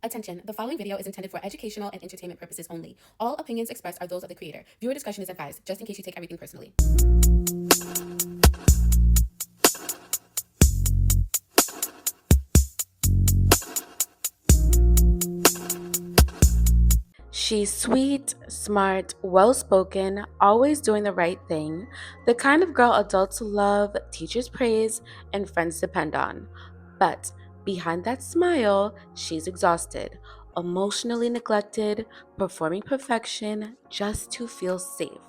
Attention, the following video is intended for educational and entertainment purposes only. All opinions expressed are those of the creator. Viewer discretion is advised, just in case you take everything personally. She's sweet, smart, well spoken, always doing the right thing, the kind of girl adults love, teachers praise, and friends depend on. But behind that smile, she's exhausted, emotionally neglected, performing perfection just to feel safe.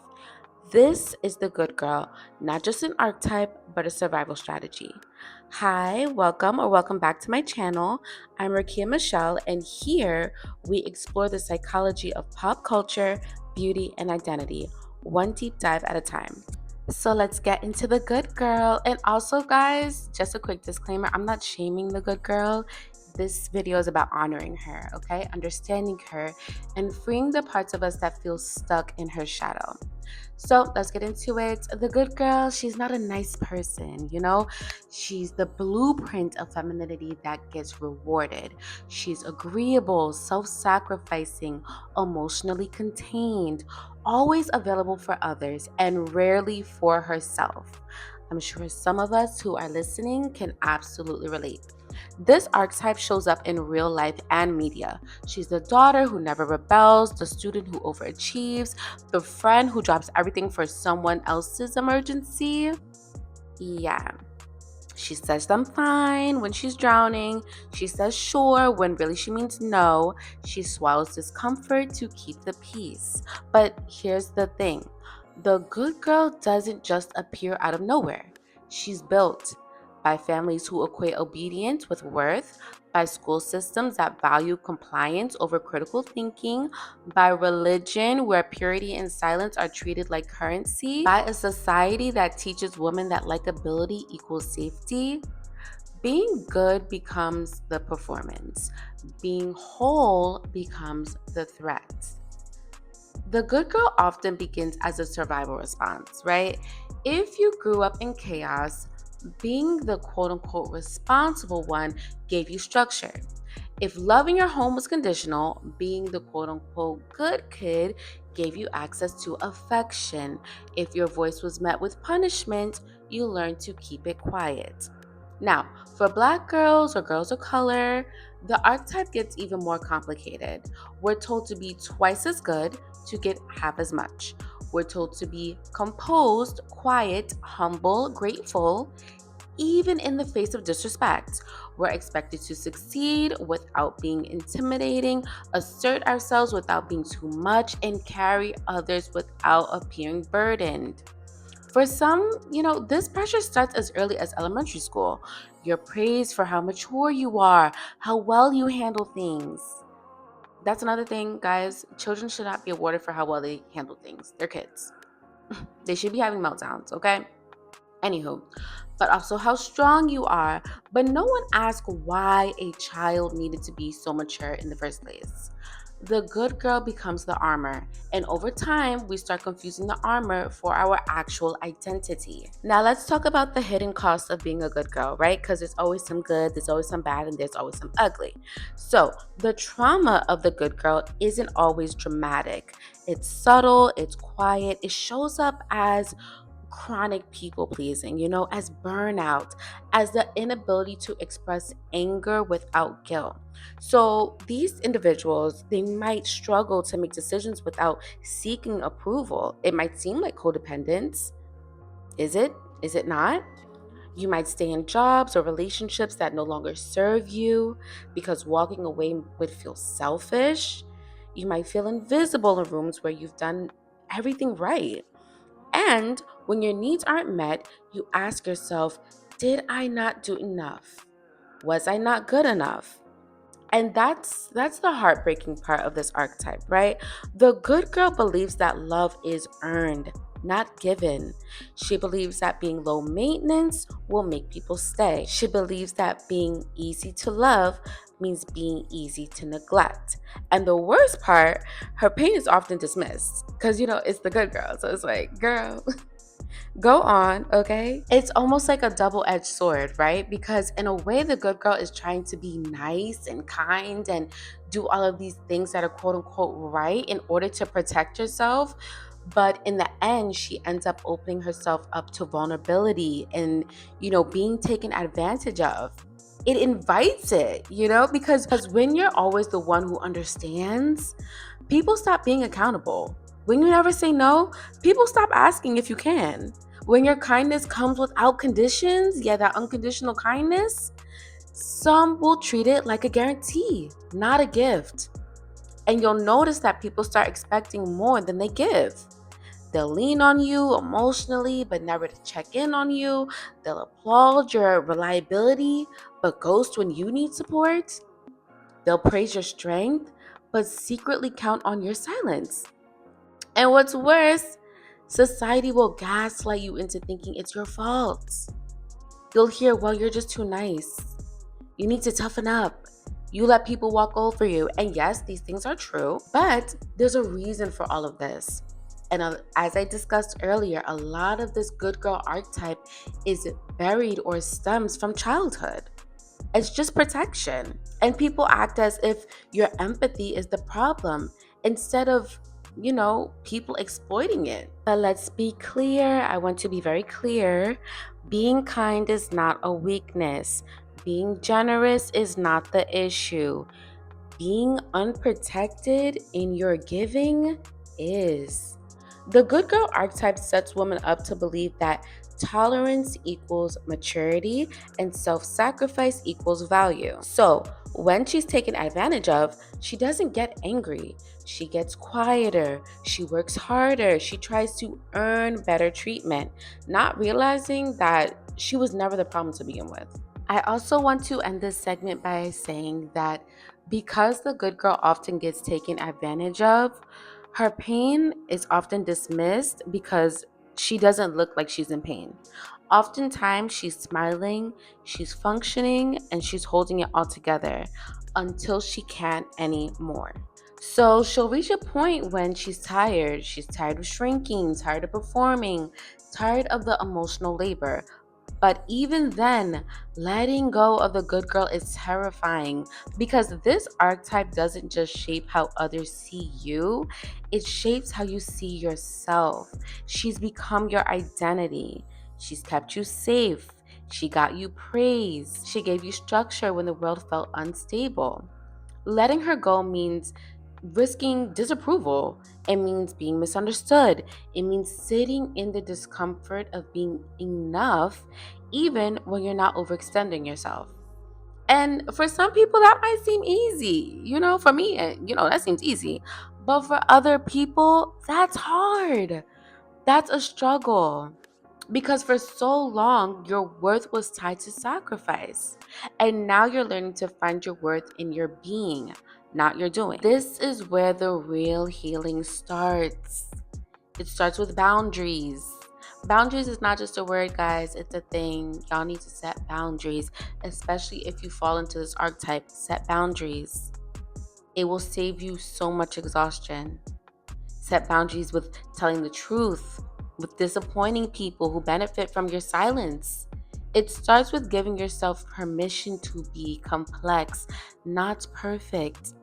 This is the good girl, not just an archetype, but a survival strategy. Hi, welcome back to my channel. I'm Rikeya Michele, and here we explore the psychology of pop culture, beauty, and identity, one deep dive at a time. So let's get into the good girl. And also, guys, just a quick disclaimer, I'm not shaming the good girl. This video is about honoring her, okay? Understanding her and freeing the parts of us that feel stuck in her shadow. So let's get into it. The good girl, she's not a nice person, She's the blueprint of femininity that gets rewarded. She's agreeable, self sacrificing, emotionally contained, always available for others, and rarely for herself. I'm sure some of us who are listening can absolutely relate. This archetype shows up in real life and media. She's the daughter who never rebels, the student who overachieves, the friend who drops everything for someone else's emergency. Yeah. She says I'm fine when she's drowning. She says sure when really she means no. She swallows discomfort to keep the peace. But here's the thing, the good girl doesn't just appear out of nowhere. She's built by families who equate obedience with worth, by school systems that value compliance over critical thinking, by religion where purity and silence are treated like currency, by a society that teaches women that likability equals safety. Being good becomes the performance, being whole becomes the threat. The good girl often begins as a survival response, right? If you grew up in chaos, being the quote unquote responsible one gave you structure. If loving your home was conditional, being the quote unquote good kid gave you access to affection. If your voice was met with punishment, you learned to keep it quiet. Now, for black girls or girls of color, the archetype gets even more complicated. We're told to be twice as good to get half as much. We're told to be composed, quiet, humble, grateful, even in the face of disrespect. We're expected to succeed without being intimidating, assert ourselves without being too much, and carry others without appearing burdened. For some, this pressure starts as early as elementary school. You're praised for how mature you are, how well you handle things. That's another thing, guys. Children should not be awarded for how well they handle things. They're kids. They should be having meltdowns, okay? Anywho, but also how strong you are. But no one asked why a child needed to be so mature in the first place. The good girl becomes the armor, and over time, we start confusing the armor for our actual identity. Now, let's talk about the hidden cost of being a good girl, right? Because there's always some good, there's always some bad, and there's always some ugly. So, the trauma of the good girl isn't always dramatic. It's subtle, it's quiet, it shows up as chronic people pleasing, as burnout, as the inability to express anger without guilt. So these individuals, they might struggle to make decisions without seeking approval. It might seem like codependence. Is it? Is it not? You might stay in jobs or relationships that no longer serve you because walking away would feel selfish. You might feel invisible in rooms where you've done everything right. And when your needs aren't met, you ask yourself, did I not do enough? Was I not good enough? And that's the heartbreaking part of this archetype, right? The good girl believes that love is earned, not given. She believes that being low maintenance will make people stay. She believes that being easy to love means being easy to neglect. And the worst part, her pain is often dismissed because it's the good girl. So it's like, girl, Go on, okay? It's almost like a double edged sword, right? Because in a way, the good girl is trying to be nice and kind and do all of these things that are quote unquote right in order to protect herself. But in the end, she ends up opening herself up to vulnerability and, being taken advantage of. It invites it, because when you're always the one who understands, people stop being accountable. When you never say no, people stop asking if you can. When your kindness comes without conditions, yeah, that unconditional kindness, some will treat it like a guarantee, not a gift. And you'll notice that people start expecting more than they give. They'll lean on you emotionally, but never to check in on you. They'll applaud your reliability, but ghost when you need support. They'll praise your strength, but secretly count on your silence. And what's worse, society will gaslight you into thinking it's your fault. You'll hear, well, you're just too nice. You need to toughen up. You let people walk over you. And yes, these things are true, but there's a reason for all of this. And as I discussed earlier, a lot of this good girl archetype is buried or stems from childhood. It's just protection. And people act as if your empathy is the problem instead of, people exploiting it. But let's be clear. I want to be very clear. Being kind is not a weakness. Being generous is not the issue. Being unprotected in your giving is. The good girl archetype sets women up to believe that tolerance equals maturity and self sacrifice equals value. So, when she's taken advantage of, she doesn't get angry. She gets quieter. She works harder. She tries to earn better treatment, not realizing that she was never the problem to begin with. I also want to end this segment by saying that because the good girl often gets taken advantage of, her pain is often dismissed because she doesn't look like she's in pain. Oftentimes, she's smiling, she's functioning, and she's holding it all together until she can't anymore. So she'll reach a point when she's tired. She's tired of shrinking, tired of performing, tired of the emotional labor. But even then, letting go of the good girl is terrifying because this archetype doesn't just shape how others see you, it shapes how you see yourself. She's become your identity. She's kept you safe. She got you praise. She gave you structure when the world felt unstable. Letting her go means risking disapproval. It means being misunderstood. It means sitting in the discomfort of being enough, even when you're not overextending yourself. And for some people, that might seem easy. For me, that seems easy. But for other people, that's hard. That's a struggle. Because for so long, your worth was tied to sacrifice. And now you're learning to find your worth in your being, not your doing. This is where the real healing starts. It starts with boundaries. Boundaries is not just a word, guys, it's a thing. Y'all need to set boundaries, especially if you fall into this archetype. Set boundaries. It will save you so much exhaustion. Set boundaries with telling the truth, with disappointing people who benefit from your silence. It starts with giving yourself permission to be complex, not perfect.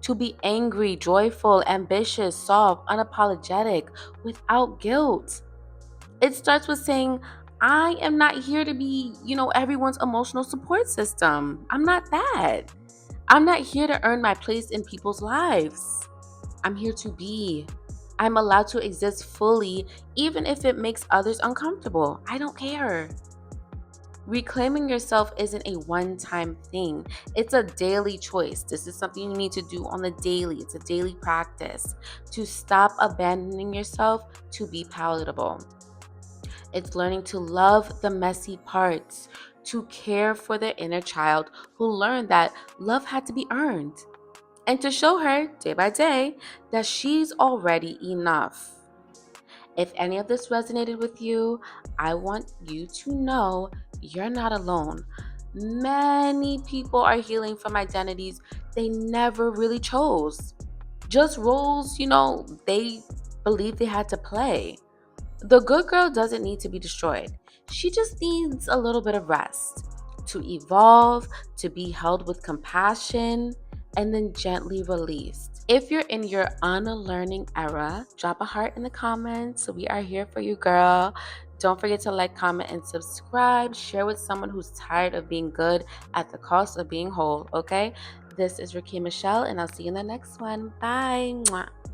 To be angry, joyful, ambitious, soft, unapologetic, without guilt. It starts with saying, I am not here to be, everyone's emotional support system. I'm not that. I'm not here to earn my place in people's lives. I'm here to be. I'm allowed to exist fully, even if it makes others uncomfortable. I don't care. Reclaiming yourself isn't a one time thing, it's a daily choice. This is something you need to do on the daily. It's a daily practice to stop abandoning yourself to be palatable. It's learning to love the messy parts, to care for the inner child who learned that love had to be earned, and to show her day by day that she's already enough. If any of this resonated with you, I want you to know you're not alone. Many people are healing from identities they never really chose, just roles, they believed they had to play. The good girl doesn't need to be destroyed. She just needs a little bit of rest to evolve, to be held with compassion, and then gently released. If you're in your unlearning era, drop a heart in the comments. We are here for you, girl. Don't forget to like, comment, and subscribe. Share with someone who's tired of being good at the cost of being whole, okay? This is Rikeya Michele, and I'll see you in the next one. Bye. Mwah.